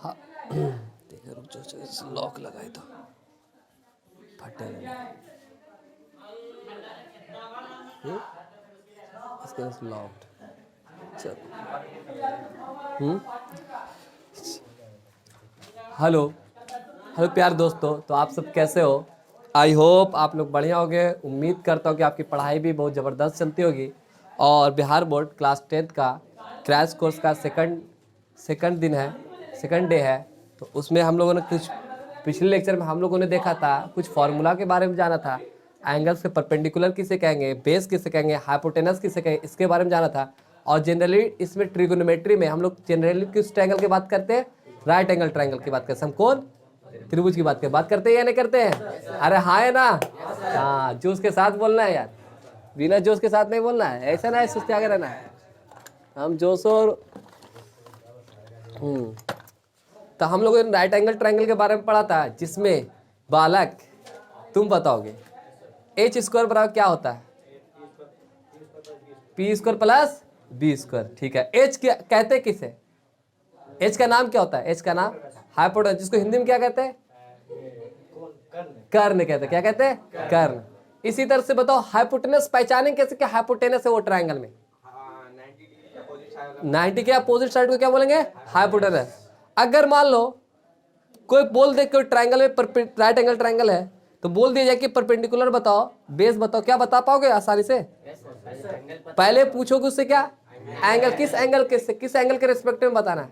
हाँ देखो रुक जाओ, लॉक लगाए तो फटे इसके लॉक्ड। चलो हेलो हेलो प्यार दोस्तों, तो आप सब कैसे हो? आई होप आप लोग बढ़िया होंगे। उम्मीद करता हूँ कि आपकी पढ़ाई भी बहुत ज़बरदस्त चलती होगी। और बिहार बोर्ड क्लास 10th का क्रैश कोर्स का सेकंड डे है। तो उसमें हम लोगों ने कुछ पिछले लेक्चर में हम लोगों ने देखा था, कुछ फार्मूला के बारे में जाना था। एंगल्स के परपेंडिकुलर किसे कहेंगे, बेस किसे कहेंगे, हाइपोटेनस किसे कहेंगे, इसके बारे में जाना था। और जनरली इसमें ट्रिगोनोमेट्री में हम लोग जनरली किस ट्रायंगल की बात करते हैं? राइट एंगल ट्रायंगल की बात करते हैं। समकोण त्रिभुज की बात करते हैं या नहीं करते हैं? अरे हाँ है ना? हाँ, जोश के साथ बोलना है यार, बिना जोश के साथ नहीं बोलना है। ऐसा ना है सुस्ती आगे रहना है, हम जोश और तो हम लोगों ने राइट एंगल ट्रायंगल के बारे में पढ़ा था, जिसमें बालक तुम बताओगे एच स्क्वायर बराबर क्या होता है? P square plus B square. ठीक है, एच कहते किसे? एच का नाम क्या होता है? एच का नाम हाइपोटेनस, जिसको हिंदी में क्या कहते हैं? कर्ण कहते हैं। क्या कहते हैं? कर्ण। इसी तरह से बताओ हाइपोटेनस पहचानें कैसे कि हाइपोटेनस है वो ट्रायंगल में? 90 के अपोजिट साइड को क्या बोलेंगे? हाइपोटेनस। अगर मान लो कोई बोल दे कोई ट्रायंगल में राइट एंगल ट्रायंगल है, तो बोल दिया जाए कि परपेंडिकुलर बताओ, बेस बताओ, क्या बता पाओगे आसानी से? पहले पूछोगे उससे क्या एंगल, किस एंगल के रिस्पेक्ट में बताना है।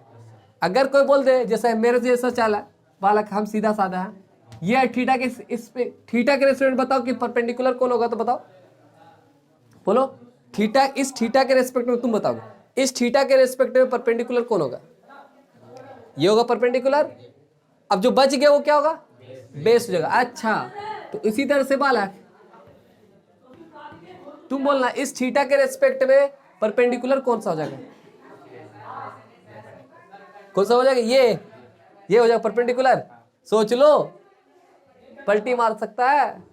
अगर कोई बोल दे जैसे मेरे जैसा चाला बालक, हम सीधा साधा है, ये थीटा के इस पे थीटा के रेस्पेक्ट में बताओ कि परपेंडिकुलर कौन होगा, तो बताओ, बोलो थीटा, इस थीटा के रेस्पेक्ट में तुम बताओगे इस थीटा के रेस्पेक्ट में परपेंडिकुलर कौन होगा? ये होगा परपेंडिकुलर। अब जो बच गया वो क्या होगा? बेस हो जाएगा। अच्छा, तो इसी तरह से बालक तुम बोलना इस थीटा के रेस्पेक्ट में परपेंडिकुलर कौन सा हो जाएगा? कौन सा हो जाएगा? ये हो जाएगा परपेंडिकुलर। सोच लो, पलटी मार सकता है,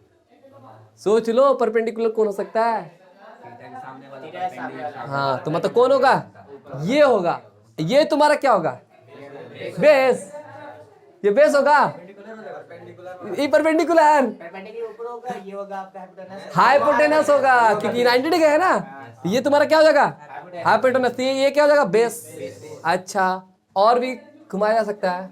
सोच लो परपेंडिकुलर कौन हो सकता है? हाँ, तो मतलब कौन होगा? ये होगा। ये तुम्हारा क्या होगा? बेस। ये बेस होगा, ये परपेंडिकुलर हाइपोटेनस होगा, क्योंकि 90 डिग्री है ना। ये तुम्हारा क्या हो जाएगा? हाइपोटेनस। ये क्या हो जाएगा? बेस। अच्छा, और भी घुमाया जा सकता है।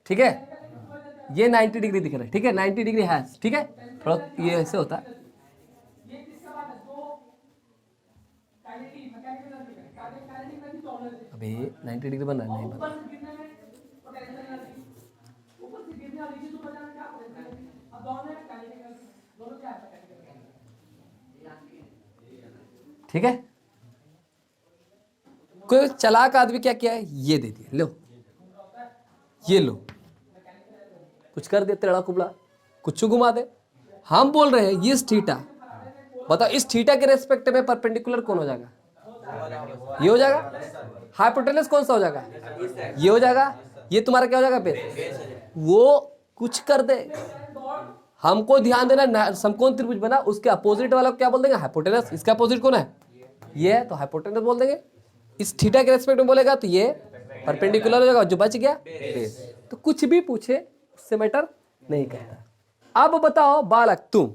ठीक है, ये 90 डिग्री दिख रहा है। ठीक है, 90 डिग्री है। ठीक है, थोड़ा ये ऐसे होता है। अभी 90 डिग्री बना नहीं बना। ठीक है, कोई चालाक आदमी क्या किया है, ये दे दिया, लो ये लो, कुछ कर दे टेढ़ा कुबड़ा, कुछ घुमा दे। हम बोल रहे हैं इस थीटा, बताओ इस थीटा के रेस्पेक्ट में परपेंडिकुलर कौन हो जाएगा? ये हो जाएगा। हाइपोटेनस कौन सा हो जाएगा? ये हो जाएगा। ये तुम्हारा क्या हो जाएगा? बेस। वो कुछ कर दे, हमको ध्यान देना, समकोण त्रिभुज बना, उसके अपोजिट वाला क्या बोल देंगे? हाइपोटेनस। इसका अपोजिट कौन है? ये है, तो हाइपोटेनस बोल देंगे। इस थीटा के रेस्पेक्ट में बोलेगा तो ये परपेंडिकुलर हो जाएगा, जो बच गया बेस। तो कुछ भी पूछे उससे मैटर नहीं करता। अब बताओ बालक तुम,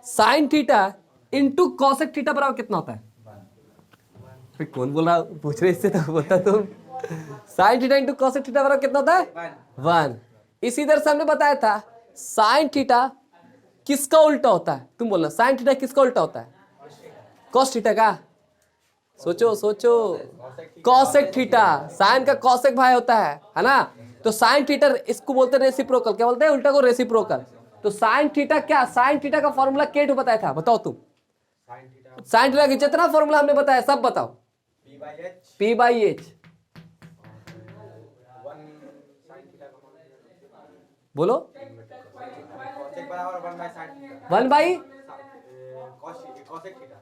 sine theta into cosec theta बराबर कितना होता है? फिर कौन बोल रहा पूछ रहे, इससे तो बोलता तुम। Sine theta into cosec theta बराबर कितना होता है? 1। इसी तरह से हमने बताया था साइन थीटा किसका उल्टा होता है? तुम बोलना साइन थीटा किसका उल्टा होता है? कॉस थीटा का। सोचो सोचो, कॉसेक थीटा, साइन का कॉसेक भाई होता है ना। तो साइन थीटा इसको बोलते हैं रेसिप्रोकल। क्या बोलते हैं? उल्टा को रेसिप्रोकल। तो साइन थीटा क्या? साइन थीटा का फॉर्मूला क्या बताया था? बताओ तुम। साइन थीटा का जितना फॉर्मूला हमने बताया सब बताओ। P by H। बोलो 1 बाई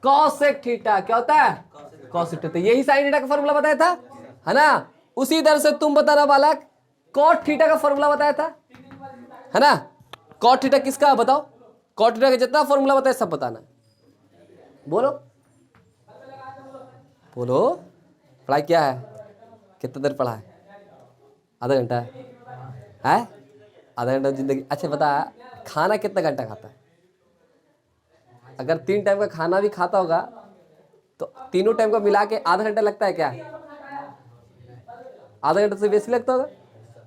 कॉसेक थीटा। क्या होता है? Cosec theta. यही साइन थीटा का फॉर्मूला बताया था, है ना। उसी तरह से तुम बताना बालक, कॉट थीटा का फॉर्मूला बताया था, है ना। कॉट थीटा किसका बताओ? कॉट थीटा का जितना फॉर्मूला बताया सब बताना। बोलो बोलो, पढ़ाई क्या है? कितना देर पढ़ा है? आधा घंटा है? आधा घंटा जिंदगी। अच्छा बता, खाना कितना घंटा खाता है? अगर 3 टाइम का खाना भी खाता होगा तो तीनों टाइम का मिला के आधा घंटा लगता है क्या? आधा घंटा से बेसी लगता होगा।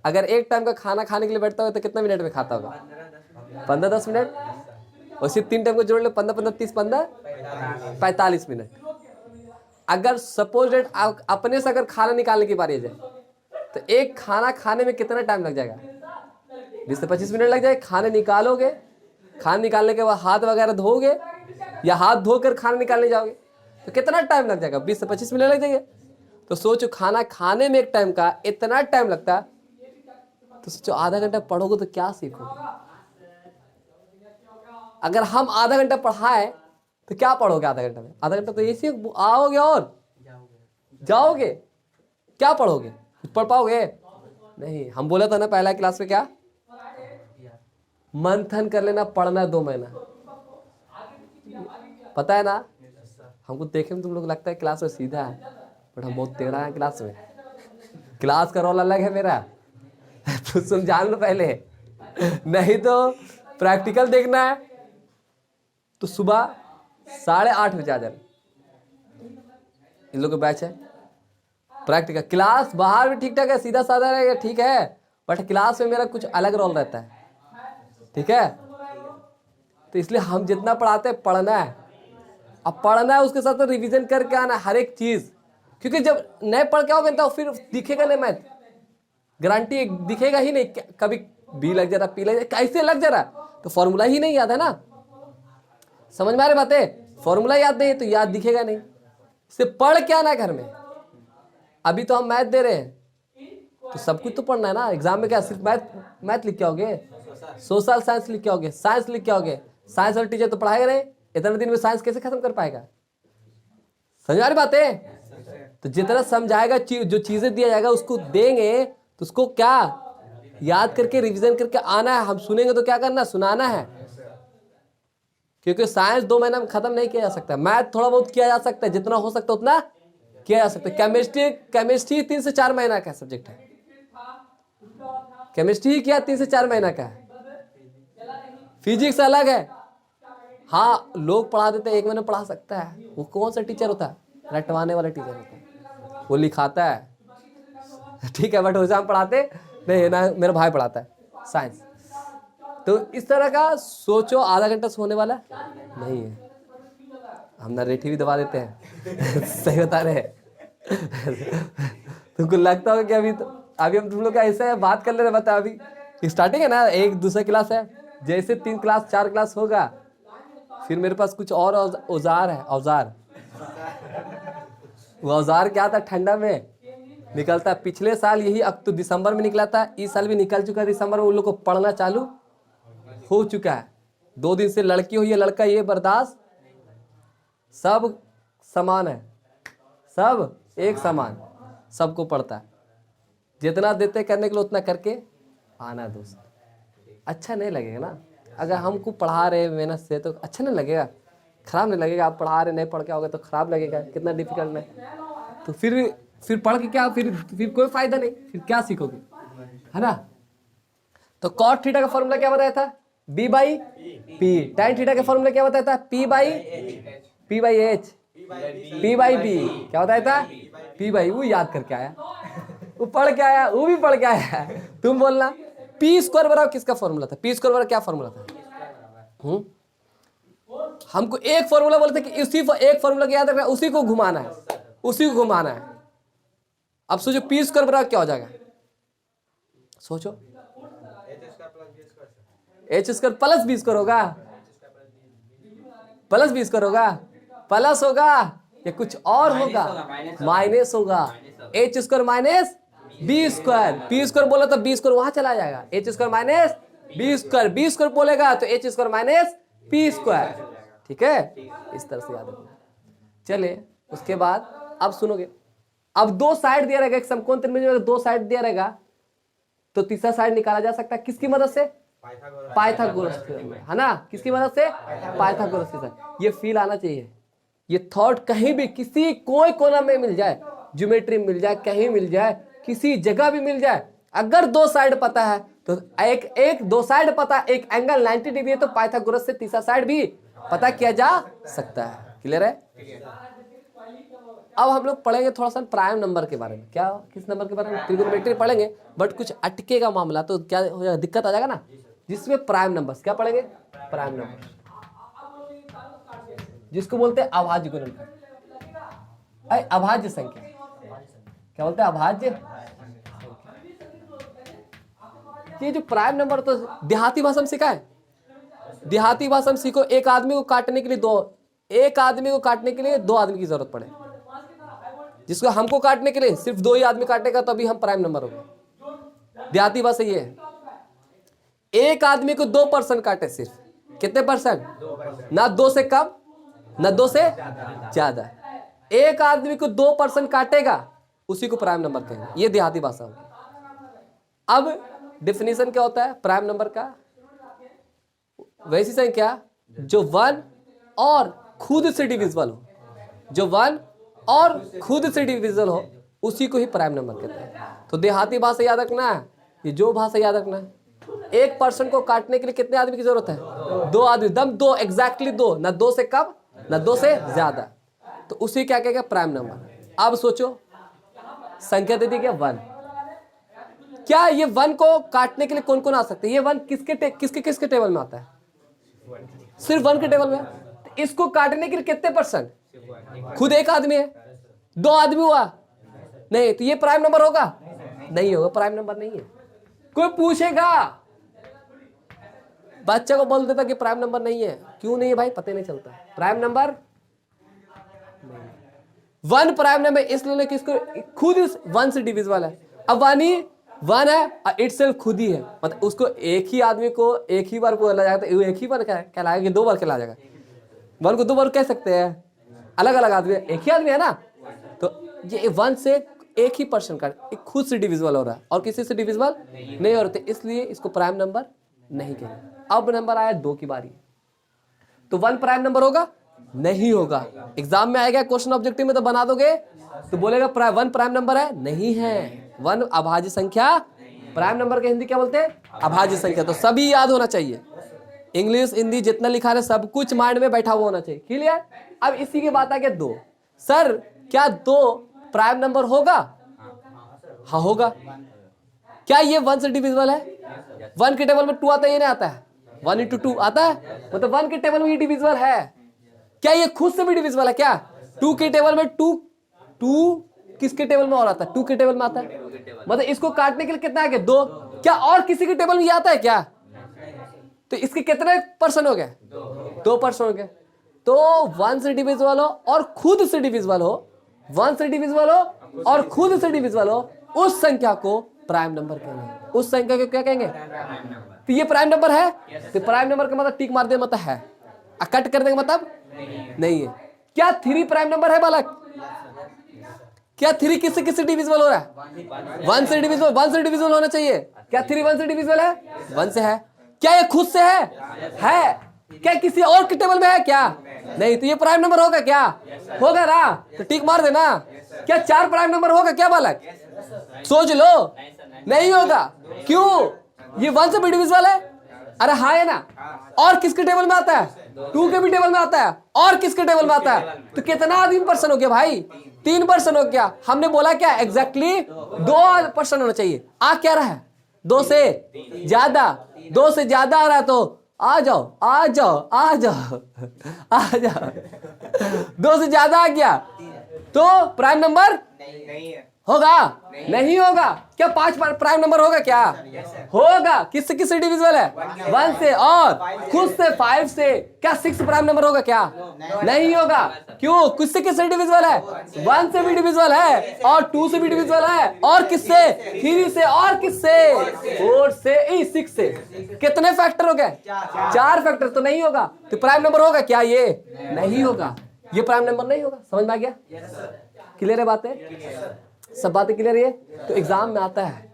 अगर 1 टाइम का खाना खाने के लिए बैठता होगा तो कितना मिनट में खाता होगा? 15-10 मिनट। उसी 3 टाइम को जोड़ लो, 15-15-30-15 45 मिनट। अगर सपोज डेट अपने से अगर खाना निकालने की बारी आ जाए तो एक खाना खाने में कितना टाइम लग जाएगा? 20 से 25 मिनट लग जाएगा। खाने निकालोगे, खाना निकालने के बाद हाथ वगैरह धोगे या हाथ धोकर खाना निकालने जाओगे तो कितना टाइम लग जाएगा? 20 से 25 मिनट लग जाएगा। तो सोचो, खाना खाने में एक टाइम का इतना टाइम लगता है, तो सोचो आधा घंटा पढ़ोगे तो क्या सीखोगे? अगर हम आधा घंटा पढ़ाए तो क्या पढ़ोगे आधा घंटा में? आधा घंटा तो ऐसे आओगे और जाओगे, क्या पढ़ोगे? कुछ पढ़ पाओगे? नहीं। हम बोला था ना पहला क्लास में, क्या मंथन कर लेना, पढ़ना 2 महीना। पता है ना, हमको देखे में तुम लोग लगता है क्लास में सीधा है, बट हम बहुत टेढ़ा है क्लास में। क्लास का रोल अलग है मेरा। तो सुन, जान लो पहले, नहीं तो प्रैक्टिकल देखना है तो सुबह 8:30 बजे आ जाना। इन लोगों का बैच है प्रैक्टिकल। क्लास बाहर भी ठीक ठाक है, सीधा साधा रहेगा, ठीक है, बट क्लास में मेरा कुछ अलग रोल रहता है, ठीक है। तो इसलिए हम जितना पढ़ाते हैं, पढ़ना है। अब पढ़ना है, उसके साथ रिवीजन करके आना हर एक चीज, क्योंकि जब नए पढ़ के आओगे तो फिर दिखेगा नहीं मैथ, गारंटी दिखेगा ही नहीं। कभी बी लग जा रहा, पी लग जा, कैसे लग जा रहा, तो फॉर्मूला ही नहीं याद है ना। समझ में आ रही बातें? फॉर्मूला याद नहीं तो याद दिखेगा नहीं। इसे पढ़ के आना घर में। अभी तो हम मैथ दे रहे हैं तो सब कुछ तो पढ़ना है ना। एग्जाम में क्या सिर्फ मैथ लिख के आओगे? सोशल साइंस लिख के आओगे, साइंस लिख के आओगे। साइंस वाला टीचर तो पढ़ाएगा नहीं, इतने दिन में साइंस कैसे खत्म कर पाएगा? समझ आ रही बातें? तो जितना समझाएगा, जो चीजें दिया जाएगा उसको देंगे, तो उसको क्या याद करके रिवीजन करके आना है। हम सुनेंगे तो क्या करना, सुनाना है। क्योंकि साइंस 2 महीना में खत्म नहीं किया जा सकता। मैथ थोड़ा बहुत किया जा सकता है, जितना हो सकता है उतना किया जा सकता है। केमिस्ट्री 3 से 4 महीना का सब्जेक्ट है। केमिस्ट्री क्या 3 से 4 महीना का है। फिजिक्स अलग है। हाँ, लोग पढ़ा देते हैं, 1 महीने पढ़ा सकता है। वो कौन सा टीचर होता है? रटवाने वाला टीचर होता है, वो लिखाता है, ठीक है, बट एग्जाम पढ़ाते नहीं ना। मेरा भाई पढ़ाता है साइंस। तो इस तरह का सोचो, आधा घंटा सोने वाला नहीं है। हम नरेटिव भी दबा देते हैं। सही बता रहे हैं। तुमको लगता होगा कि अभी हम तुम लोग का ऐसा है, बात कर ले रहे, बता अभी स्टार्टिंग है ना, 1 दूसरा क्लास है। जैसे 3 क्लास 4 क्लास होगा, फिर मेरे पास कुछ और औजार है। औजार, वो औजार क्या था, ठंडा में निकलता है। पिछले साल यही दिसंबर में निकला था, इस साल भी निकल चुका है दिसंबर में। उन लोग को पढ़ना चालू हो चुका है। 2 दिन से लड़की हो या लड़का, ये बर्दाश्त, सब समान है, सब एक समान, सबको पढ़ता है। जितना देते करने के लिए उतना करके आना। दोस्त अच्छा नहीं लगेगा ना, अगर हमको पढ़ा रहे मेहनत से तो अच्छा नहीं लगेगा, खराब नहीं लगेगा। आप पढ़ा रहे, नहीं पढ़ के आओगे तो खराब लगेगा, कितना डिफिकल्ट है। तो फिर पढ़ के क्या, फिर कोई फायदा नहीं, फिर क्या सीखोगे, है ना। तो कॉट थीटा का फॉर्मूला क्या बताया था? B by P. Tan theta का फॉर्मूला क्या बताया था? P by H. P by B क्या बताया था? P by. वो याद करके आया, वो पढ़ के आया, वो भी पढ़ के आया। तुम बोलना पी स्क्वायर बराबर किसका फॉर्मूला था? पी स्क्वायर बराबर क्या फॉर्मूला था? हमको एक फॉर्मूला बोलते कि उसी एक फॉर्मूला याद रखना, उसी को घुमाना है, उसी को घुमाना है। अब सोचो पी स्क्वायर बराबर क्या हो जाएगा? सोचो, H square plus B square होगा, प्लस बी स्क्वायर होगा, प्लस होगा या कुछ और होगा? माइनस होगा। H square minus B square. P square बोला तो बी स्क्वायर वहां चला जाएगा। H square minus B square, B square बोलेगा तो H square minus P square. ठीक है, इस तरह से याद रखना। चले उसके बाद अब सुनोगे, अब 2 साइड दिया रहेगा, एक समकोण त्रिभुज में 2 साइड दिया रहेगा, तो तीसरा साइड निकाला जा सकता है किसकी मदद से? पाइथागोरस, है ना। किसकी मदद से? पाइथागोरस की। ये फील आना चाहिए, ये थॉट कहीं भी किसी कोई कोना में मिल जाए, ज्योमेट्री मिल जाए, कहीं मिल जाए, किसी जगह भी मिल जाए, अगर दो साइड पता है तो एक दो साइड पता, एक एंगल 90 डिग्री है तो पाइथागोरस से तीसरा साइड भी पता किया जा सकता है। क्लियर है? अब हम लोग पढ़ेंगे थोड़ा सा प्राइम नंबर के बारे में। क्या, किस नंबर के बारे में? ट्रिग्नोमेट्री पढ़ेंगे, बट कुछ अटकेगा मामला तो क्या हो जाएगा, दिक्कत आ जाएगा ना, जिसमें प्राइम नंबर्स। क्या पढ़ेंगे? प्राइम नंबर, जिसको बोलते हैं अभाज्य गुणनफल, अभाज्य संख्या। क्या बोलते हैं? अभाज्य। ये जो प्राइम नंबर तो देहाती भाषा में सीखा है, देहाती भाषा में सीखो। एक आदमी को काटने के लिए दो आदमी की जरूरत पड़े, जिसको हमको काटने के लिए सिर्फ 2 ही आदमी काटेगा तभी हम प्राइम नंबर होंगे। देहाती भाषा ये है, एक आदमी को 2 पर्सन काटे, सिर्फ कितने परसेंट? ना 2 से कम ना 2 से ज्यादा। एक आदमी को 2 पर्सन काटेगा उसी को प्राइम नंबर कहेंगे। ये देहाती भाषा होगी। अब डिफिनीशन क्या होता है प्राइम नंबर का? वैसी संख्या जो 1 और खुद से डिविजिबल हो, जो 1 और खुद से डिविजिबल हो उसी को ही प्राइम नंबर कहते हैं। तो देहाती भाषा याद रखना है, ये जो भाषा याद रखना है। एक पर्सन को काटने के लिए कितने आदमी की जरूरत है? 2 आदमी, दम 2, एग्जैक्टली 2, ना 2 से कम ना 2 से ज्यादा, तो उसी क्या कहेगा? Prime number. अब सोचो, संख्या दे दी गया 1, क्या ये 1 को काटने के लिए कौन कौन आ सकते हैं? ये 1 किसके टेबल में आता है? सिर्फ 1 के टेबल में। तो इसको काटने के लिए कितने पर्सन? खुद एक आदमी है, 2 आदमी हुआ नहीं, तो ये प्राइम नंबर होगा? नहीं होगा, प्राइम नंबर नहीं है। कोई पूछेगा, बच्चा को बोल देता कि प्राइम नंबर नहीं है। क्यों नहीं है भाई? पता नहीं चलता। प्राइम नंबर 1 प्राइम नंबर इसलिए कि इसको खुद 1 से डिविजिबल है। अब 1 है, इटसेल्फ खुद ही है, मतलब उसको एक ही आदमी को एक ही बार बोला जाएगा तो एक ही बार कहलाएगा कि 2 बार कहला जाएगा? 1 को 2 बार कह सकते हैं, अलग अलग आदमी, एक ही आदमी है ना। तो ये 1 से एक ही पर्सन का खुद से डिविजिबल हो रहा है और किसी से डिविजिबल नहीं हो रहे, इसलिए इसको प्राइम नंबर नहीं कहेंगे। अब नंबर आया 2 की बारी, तो 1 प्राइम नंबर होगा? नहीं होगा। एग्जाम में आएगा क्वेश्चन ऑब्जेक्टिव में तो बना दोगे तो बोलेगा 1 प्राइम नंबर है? नहीं है। 1 अभाज्य संख्या, प्राइम नंबर के हिंदी क्या बोलते हैं? अभाज्य संख्या। तो सभी याद होना चाहिए, इंग्लिश हिंदी जितना लिखा है सब कुछ माइंड में बैठा हुआ होना चाहिए। क्लियर? अब इसी की बात आ गया 2। सर क्या 2 प्राइम नंबर होगा? हाँ होगा। क्या ये 1 से डिविजिबल है? 1 के टेबल में 2 आता है, ये नहीं आता है? 1 into 2 आता है, मतलब 1 के टेबल में ये डिविजिबल है। क्या ये खुद से भी डिविजिबल है? क्या 2 के टेबल में 2 किसके टेबल में और आता है? 2 के टेबल में आता है, मतलब इसको काटने के लिए कितना आ गया? 2। क्या और किसी के टेबल में ये आता है क्या? तो इसके कितने पर्सन हो गए? 2 पर्सन हो गए। तो 1 से डिविजिबल हो और खुद से डिविजिबल हो, 1 से डिविजिबल हो और खुद से डिविजिबल हो, उस संख्या को प्राइम नंबर कहेंगे। उस संख्या को क्या कहेंगे? तो ये प्राइम नंबर है, तो प्राइम नंबर का मतलब टिक मार दे मतलब है, कट कर देंगे मतलब नहीं है। क्या 3 प्राइम नंबर है बालक? क्या 3 किससे डिविजिबल हो रहा है? 1 से डिविजिबल, 1 से डिविजिबल होना चाहिए। क्या 3 1 से डिविजिबल है? 1 से है। क्या ये खुद से है? क्या किसी और के टेबल में है? क्या नहीं, तो ये प्राइम नंबर होगा? क्या होगा ना, तो टिक मार देना। क्या 4 प्राइम नंबर होगा क्या बालक? सोच लो, नहीं होगा। क्यों? ये 1 से भी डिविजिबल है? अरे हाँ है ना। और किसके टेबल में आता है? 2 के भी टेबल में आता है। और किसके टेबल में आता है? तो कितना आदमी पर्सन हो गया भाई? 3 पर्सन हो गया। हमने बोला क्या? एग्जैक्टली 2 पर्सन होना चाहिए। आ क्या रहा है? 2 से ज्यादा, 2 से ज्यादा आ रहा है तो आ जाओ आ जाओ आ जाओ आ जाओ। 2 से ज्यादा आ गया तो प्राइम नंबर नहीं है। होगा? नहीं होगा। क्या 5 प्राइम नंबर होगा? क्या होगा? किससे डिविजिबल है? 1 से और खुद से 5 से। क्या 6 प्राइम नंबर होगा? क्या नहीं होगा। क्यों? किससे डिविजिबल है? 1 से भी डिविजिबल है और 2 से भी डिविजिबल है और किससे? 3 से और किससे? 4 से 6 से। कितने फैक्टर हो गए? 4 फैक्टर। तो नहीं होगा। तो प्राइम नंबर होगा क्या? ये नहीं होगा। ये प्राइम नंबर नहीं होगा। समझ में आ गया? क्लियर है बातें? सब बातें क्लियर है? तो एग्जाम में आता है,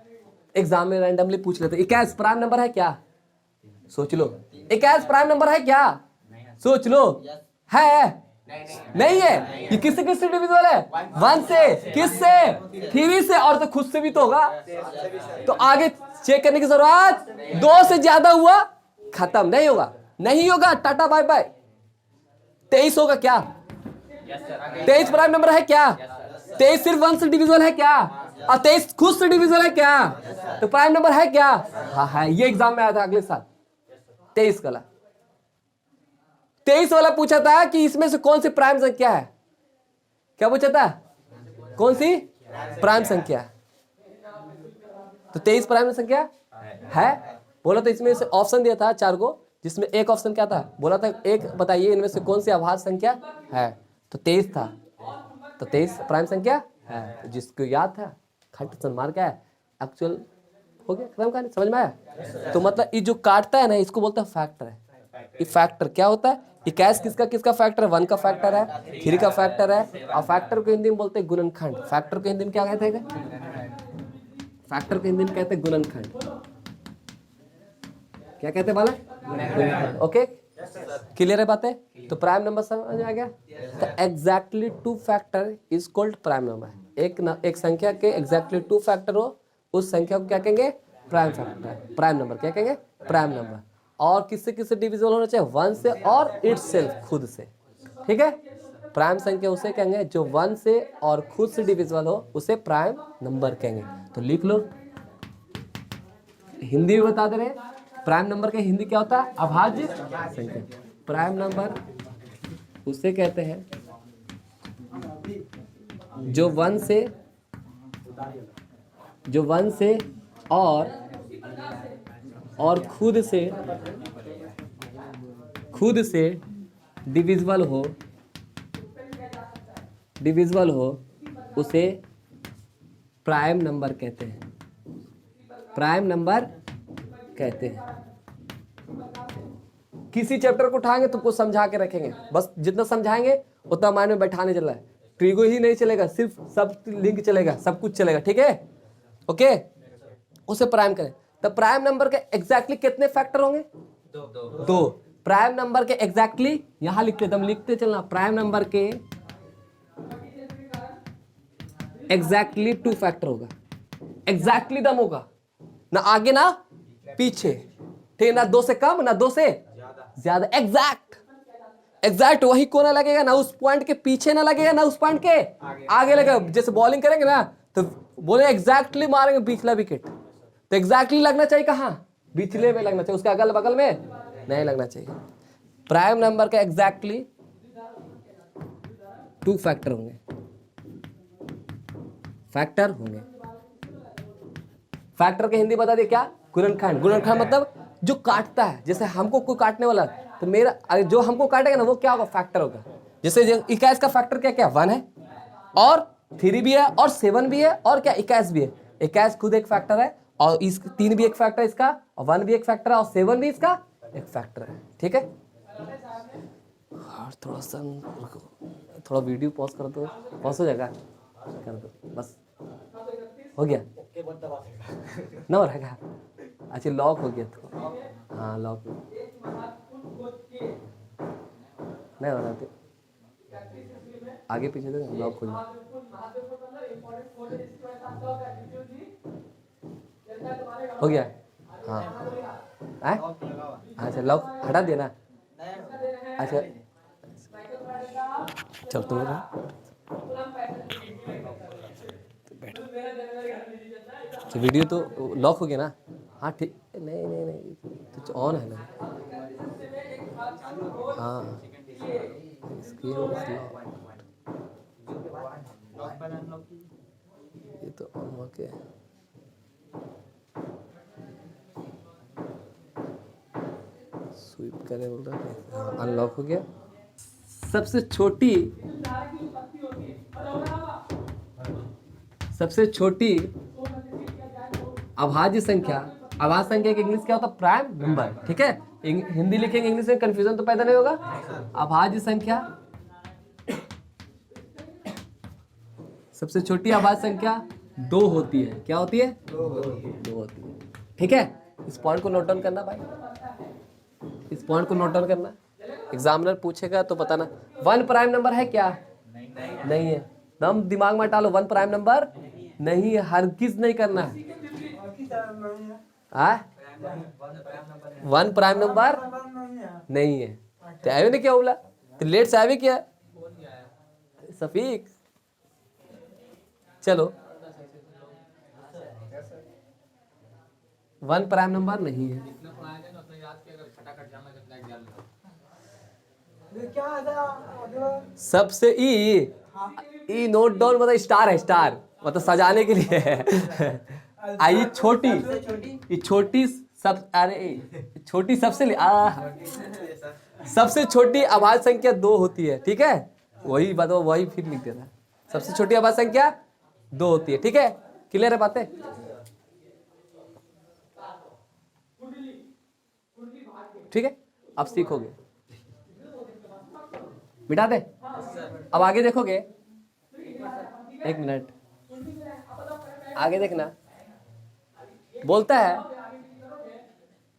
एग्जाम में रैंडमली पूछ लेते 21 प्राइम नंबर है क्या? सोच लो। 21 प्राइम नंबर है क्या? सोच लो। है? नहीं है। ये किससे किससे डिविजिबल है? 1 से। किससे? 3 से, और तो खुद से भी तो होगा। तो आगे चेक करने की जरूरत, 2 से ज्यादा हुआ खत्म, नहीं होगा, नहीं होगा, टाटा बाय बाय। 23 होगा क्या? 23 प्राइम नंबर है क्या? 23 सिर्फ 1 से डिविजिबल है क्या? और 23 खुद से डिविजिबल है क्या? तो प्राइम नंबर है क्या? हाँ है। ये एग्जाम में आया था अगले साल 23 वाला। 23 वाला पूछा था कि इसमें से कौन सी प्राइम संख्या है? क्या पूछा था? कौन सी प्राइम संख्या? तो 23 प्राइम संख्या है। बोला तो इसमें से ऑप्शन दिया था 4 को, जिसमें एक ऑप्शन क्या था? बोला था एक बताइए इनमें से कौन सी अभाज्य संख्या है, तो 23 था। तो 23 प्राइम संख्या है। तो जिसको याद था खट सन्मार क्या है, एक्चुअल हो गया, खत्म कहानी। समझ में आया? तो मतलब ये जो काटता है ना, इसको बोलते हैं फैक्टर है। ये फैक्टर क्या होता है? 21 किसका किसका फैक्टर है? 1 का फैक्टर है, 3 का फैक्टर है, और फैक्टर को हिंदी में बोलते हैं गुणनखंड। फैक्टर को हिंदी में क्या कहते हैं? फैक्टर को हिंदी में कहते हैं गुणनखंड। क्या कहते हैं बालक? ओके, क्लियर है बातें? तो प्राइम नंबर समझ आ गया? तो exactly 2 factor is called prime number. एक संख्या के एग्जैक्टली 2 फैक्टर हो, उस संख्या को क्या कहेंगे? Prime factor, prime number. क्या कहेंगे? Prime number. और किससे किससे डिविजिबल होना चाहिए? 1 से और इटसेल्फ, खुद से। ठीक है? प्राइम संख्या उसे कहेंगे जो 1 से और खुद से डिविजिबल हो, उसे प्राइम नंबर कहेंगे। तो लिख लो, हिंदी में बता दे रहे हैं। प्राइम नंबर का हिंदी क्या होता है? अभाज्य संख्या। प्राइम नंबर उसे कहते हैं जो 1 से और खुद से डिविजिबल हो, उसे प्राइम नंबर कहते हैं। प्राइम नंबर कहते हैं। किसी चैप्टर को उठाएंगे तो कुछ समझा के रखेंगे, बस जितना समझाएंगे उतना माइंड में बैठाने चल रहा है। ट्रिगो ही नहीं चलेगा, सिर्फ सब लिंक चलेगा, सब कुछ चलेगा। ठीक है? ओके, उसे प्राइम करें। तो प्राइम नंबर के एग्जैक्टली कितने फैक्टर होंगे? 2। प्राइम नंबर के एग्जैक्टली यहां लिखते, तुम लिखते चलना, प्राइम नंबर के एग्जैक्टली 2 फैक्टर होगा। एग्जैक्टली दम होगा, ना आगे ना पीछे। ठीक है? ना 2 से कम ना 2 से ज्यादा। एग्जैक्ट वही कोना लगेगा, ना उस पॉइंट के पीछे ना लगेगा, ना उस पॉइंट के आगे लगेगा। जैसे बॉलिंग करेंगे ना, तो बोले एग्जैक्टली मारेंगे पिछला विकेट, तो एग्जैक्टली लगना चाहिए कहां? पिछले में लगना चाहिए, उसके अगल बगल में नहीं लगना चाहिए। प्राइम नंबर का एग्जैक्टली 2 फैक्टर होंगे। फैक्टर के हिंदी बता दिए क्या? गुणनखंड। गुणनखंड मतलब जो काटता है। जैसे हमको कोई काटने वाला, तो मेरा जो हमको काटेगा ना, वो क्या होगा? फैक्टर होगा। जैसे 21 का फैक्टर क्या क्या? 1 है, और 3 भी है, और 7 भी है, और क्या 21 भी है। 21 खुद एक फैक्टर है, और 3 भी एक फैक्टर है इसका, और 1 भी एक फैक्टर है, और 7 भी इसका एक फैक्टर है। ठीक है? और थोड़ा वीडियो पॉज कर दो, पॉज हो जाएगा, कर दो बस। हो गया ना? हो रहेगा? अच्छा, लॉक हो गया तो हाँ, लॉक नहीं हो रहा तो आगे पीछे तो लॉक हो जाए। हो गया? हाँ, अच्छा, लॉक हटा दिया ना? अच्छा, चल तुम बैठो। तो वीडियो तो लॉक हो गया ना? हाँ ठीक। नहीं तो ऑन है ना? हाँ, ये तो ऑन हो गया। स्वीप करे बोल रहा है। अनलॉक हो गया। सबसे छोटी अभाज्य संख्या। अभाज्य संख्या की इंग्लिश क्या होता है? Prime number. ठीक है? हिंदी लिखेंगे, इंग्लिश में कंफ्यूजन तो पैदा नहीं होगा। अभाज्य संख्या, सबसे छोटी अभाज्य संख्या 2 होती है। क्या होती है? 2 होती है। ठीक है? इस पॉइंट को नोट डाउन करना भाई, इस पॉइंट को नोट डाउन करना। एग्जामिनर पूछेगा तो बताना। 1 प्राइम नंबर है क्या? नहीं है। दम दिमाग में डालो, 1 प्राइम नंबर नहीं है, हरगिज नहीं करना है। 1 प्राइम नंबर नहीं है। तो आवे ने क्या बोला? तो लेट से आवे क्या? सफीक चलो 1 प्राइम नंबर नहीं है। सबसे ई नोट डाउन मतलब स्टार है, स्टार मतलब सजाने के लिए है। आई छोटी, ये छोटी सब, अरे छोटी सबसे सबसे छोटी अभाज्य संख्या 2 होती है, ठीक है? वही बताओ, वही फिर लिख देना। सबसे छोटी अभाज्य संख्या 2 होती है, ठीक है? क्लियर है बातें? ठीक है, अब सीखोगे। मिटा दे। अब आगे देखोगे, 1 मिनट आगे देखना। बोलता है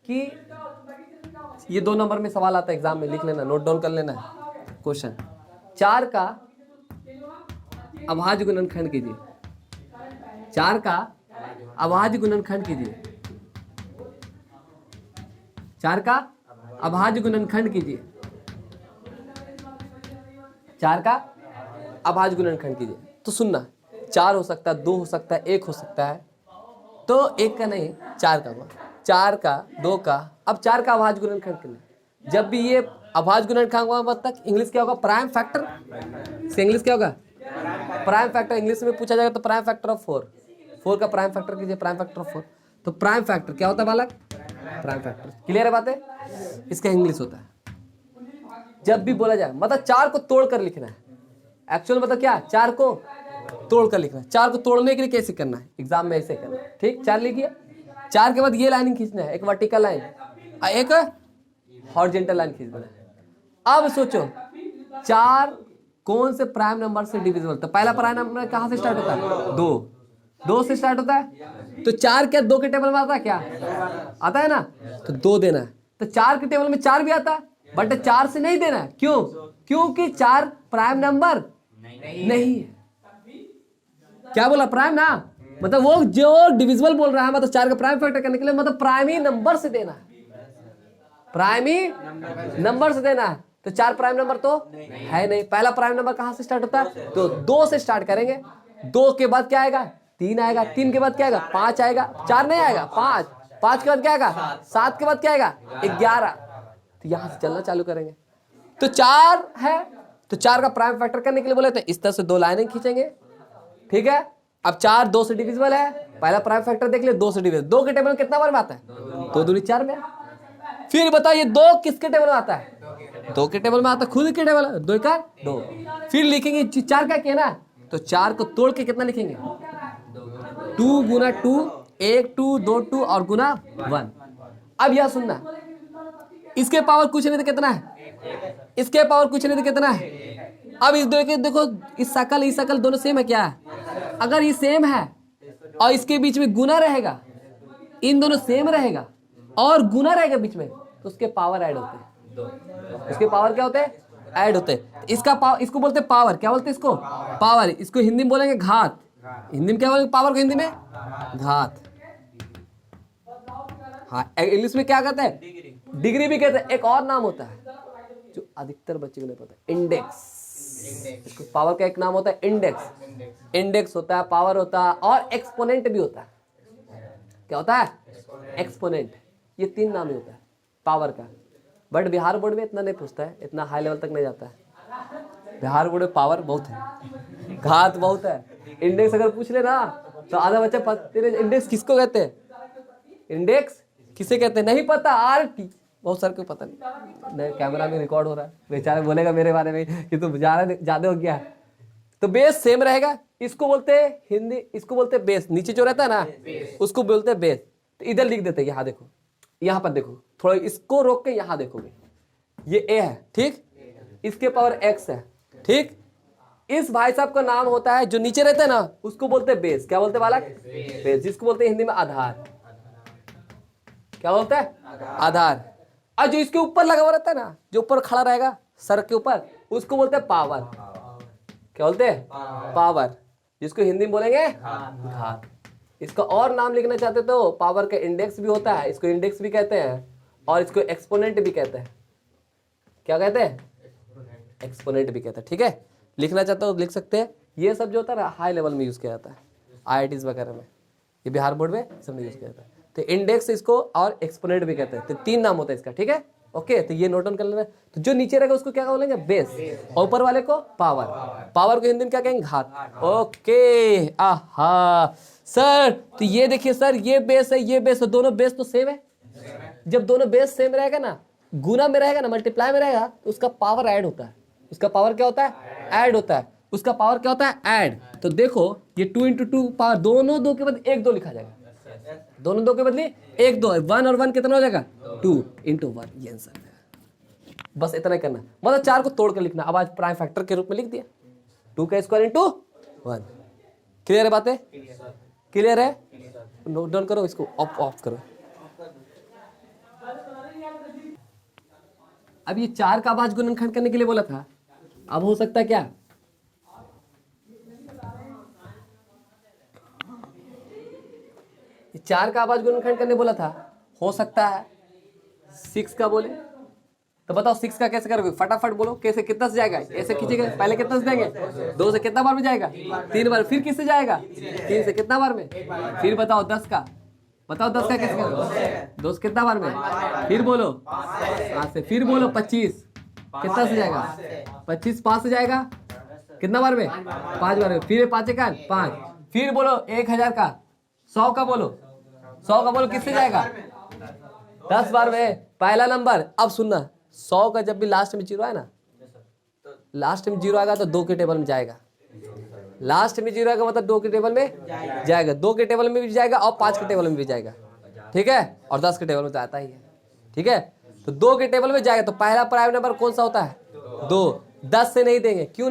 कि ये 2 नंबर में सवाल आता है एग्जाम में, लिख लेना, नोट डाउन कर लेना क्वेश्चन। 4 का अभाज्य गुणनखंड कीजिए। 4 का अभाज्य गुणनखंड कीजिए। 4 का अभाज्य गुणनखंड कीजिए। 4 का अभाज्य गुणनखंड कीजिए। तो सुनना, 4 हो सकता है, 2 हो सकता है, 1 हो सकता है। तो 1 का नहीं, 4 का हुआ। 4 का, 2 का, अब 4 का अभाज्य गुणनखंड करना। जब भी ये अभाज्य गुणनखंड हुआ तक इंग्लिश क्या होगा? प्राइम फैक्टर से इंग्लिश क्या होगा? Prime factor. इंग्लिश में पूछा जाएगा तो प्राइम फैक्टर ऑफ 4। 4 का प्राइम फैक्टर कीजिए, प्राइम फैक्टर ऑफ 4। तो प्राइम फैक्टर क्या होता है बालक? Prime factor. क्लियर है बातें? इसका इंग्लिश होता है। जब भी बोला जाए मतलब 4 को तोड़ कर लिखना है। एक्चुअल मतलब क्या? 4 को तोड़ कर लिखना है। 4 को तोड़ने के लिए कैसे करना है? एग्जाम में ऐसे करना है, ठीक? 4 लिखिए। 4 के बाद ये लाइन खींचना है, एक वर्टिकल लाइन, एक हॉरिजॉन्टल लाइन खींच देना है। अब सोचो 4 कौन से प्राइम नंबर से डिविजिबल होता है? पहला प्राइम नंबर कहाँ से स्टार्ट होता है? 2 से स्टार्ट होता है। तो 4 क्या 2 के टेबल में आता है? क्या आता है ना? तो 2 देना है। तो 4 के टेबल में 4 भी आता है, बट 4 से नहीं देना है। क्यों? क्योंकि 4 प्राइम नंबर नहीं है। क्या बोला? प्राइम ना, मतलब वो जो डिविजिबल बोल रहा है, मतलब 4 का प्राइम फैक्टर करने के लिए मतलब प्राइमी नंबर से देना है। प्राइमी नंबर से देना है। तो 4 प्राइम नंबर तो है नहीं। पहला प्राइम नंबर कहां से स्टार्ट होता है? तो 2 से स्टार्ट करेंगे। 2 के बाद क्या आएगा? 3 आएगा। 3 के बाद क्या आएगा? 5 आएगा। 4 नहीं आएगा, 5। 5 के बाद क्या आएगा? 7 के बाद क्या आएगा? 11। तो यहां से चलना चालू करेंगे। तो 4 है, तो 4 का प्राइम फैक्टर करने के लिए बोले तो इस तरह से 2 लाइनें खींचेंगे, ठीक है? अब 4 2 से डिविजिबल है। पहला प्राइम फैक्टर देख ले, 2 से डिविजिबल। 2 के टेबल में कितना बार में आता है? 2 दूनी 4 में। फिर बताइए 2 किसके टेबल में आता है? 2 के टेबल में आता है, खुद के टेबल। 2 का 2। फिर लिखेंगे 4 का क्या ना, तो 4 को तोड़ के कितना लिखेंगे? 2 गुना 2, 1 2 2 2 और गुना 1। अब यह सुनना, इसके पावर कुछ नहीं तो कितना है? इसके पावर कुछ नहीं तो कितना है? अब इस देखो इस शकल दोनों सेम है क्या? अगर ये सेम है और इसके बीच में गुना रहेगा, इन दोनों सेम रहेगा और गुना रहेगा बीच में, तो उसके पावर ऐड होते हैं। उसके पावर क्या होते हैं? ऐड होते हैं। इसका पावर, इसको बोलते हैं पावर। क्या बोलते हैं इसको? पावर। इसको हिंदी में बोलेंगे घात। हिंदी में क्या बोलेंगे पावर को? हिंदी में घात। हाँ, इंग्लिश में क्या कहते हैं? डिग्री भी कहते हैं। एक और नाम होता है जो अधिकतर बच्चे को नहीं पता, इंडेक्स। इसको पावर का एक नाम होता है इंडेक्स। इंडेक्स होता है, पावर होता है और एक्सपोनेंट भी होता है। क्या होता है? एक्सपोनेंट। ये 3 नाम ही होता है पावर का। बट बिहार बोर्ड में इतना नहीं पूछता है, इतना हाई लेवल तक नहीं जाता है। बिहार बोर्ड में पावर बहुत है, घात बहुत है। इंडेक्स अगर पूछ ले ना तो आधा बच्चा तेरे इंडेक्स किसको कहते हैं? इंडेक्स किसे कहते हैं नहीं पता। आरटी बहुत सारे को पता नहीं। कैमरा में रिकॉर्ड हो रहा है, बेचारा बोलेगा मेरे बारे में कि तुम ज्यादा हो गया। तो बेस सेम रहेगा। इसको बोलते हैं हिंदी, इसको बोलते हैं बेस। नीचे जो रहता है ना उसको बोलते हैं बेस। तो इधर लिख देते हैं, यहाँ देखो, यहाँ पर देखो, थोड़ा इसको रोक के यहाँ देखोगे, ये ए है, ठीक? इसके पावर एक्स है, ठीक? इस भाई साहब का नाम होता है, जो नीचे रहते हैं ना उसको बोलते हैं बेस। क्या बोलते हैं बालक? बेस। जिसको बोलते हैं हिंदी में आधार। क्या बोलते हैं? आधार। और जो इसके ऊपर लगा हुआ रहता है ना, जो ऊपर खड़ा रहेगा सर के ऊपर, उसको बोलते हैं पावर। क्या बोलते हैं? पावर। जिसको हिंदी में बोलेंगे घात। इसका और नाम लिखना चाहते तो पावर का इंडेक्स भी होता है, इसको इंडेक्स भी कहते हैं और इसको एक्सपोनेंट भी कहते हैं। क्या कहते हैं? एक्सपोनेंट भी कहते हैं। ठीक है, लिखना चाहते हो तो लिख सकते हैं। ये सब जो होता है ना हाई लेवल में यूज किया जाता है, IITs वगैरह में, ये बिहार बोर्ड में सब में यूज किया जाता है। तो इंडेक्स इसको और एक्सपोनेंट भी कहते हैं। तो 3 नाम होता है इसका। ठीक है, ओके। तो ये नोट डाउन कर लेना। तो जो नीचे रहेगा उसको क्या बोलेंगे? बेस। और ऊपर वाले को पावर। पावर को हिंदी में क्या कहेंगे? घात। ओके, आहा सर, तो ये देखिए सर, ये बेस है, ये बेस है, दोनों बेस तो सेम है। जब दोनों बेस सेम रहेगा ना, गुना में रहेगा ना, मल्टीप्लाई में रहेगा, तो उसका पावर ऐड होता है। उसका पावर क्या होता है? ऐड होता है। उसका पावर क्या होता है? ऐड। तो देखो ये 2 × 2 पावर, दोनों 2 के बदले 1 2 लिखा जाएगा। दोनों 2 के बदले 1 2, 1 और 1 कितना हो जाएगा? 2 × 1। ये आंसर है। बस इतना ही करना, मतलब 4 को तोड़ कर लिखना। अब आज प्राइम फैक्टर के रूप में लिख दिया, 2 का स्क्वायर × 1। क्लियर है बातें? क्लियर है? नोट डाउन करो, इसको ऑफ करो। अब ये 4 का आवाज गुणनखंड करने के लिए बोला था, अब हो सकता है क्या? ये 4 का आवाज गुणनखंड करने बोला था, हो सकता है 6 का बोले। तो बताओ 6 का कैसे करोगे? फटाफट बोलो कैसे, कितना से जाएगा? ऐसे खींचेगा, पहले कितना से देंगे? 2 से कितना बार में जाएगा? 3 बार। फिर किससे जाएगा? 3 से कितना बार में? फिर बताओ 10 का, बताओ 10 का कैसे करोगे? 2 से कितना बार में? फिर बोलो 5 से। फिर बोलो 25 कितना से जाएगा? 25 5 से जाएगा कितना बार में? 5 बार में। फिर 5 का 5। फिर बोलो 1000 का, 100 का बोलो, 100 का बोलो किससे जाएगा? 10 बार में। पहला नंबर। अब सुनना, 100 का जब भी लास्ट में 0 आए ना, लास्ट में 0 आएगा तो 2 के टेबल में जाएगा। लास्ट में 0 आएगा मतलब 2 के टेबल में जाएगा, 2 के टेबल में भी जाएगा और 5 के टेबल में भी जाएगा। ठीक है, और 10 के टेबल में तो आता ही है। ठीक है, तो 2 के टेबल में जाएगा। तो पहला प्राइम नंबर कौन सा होता है? 2। 10 से नहीं देंगे, क्यों नहीं?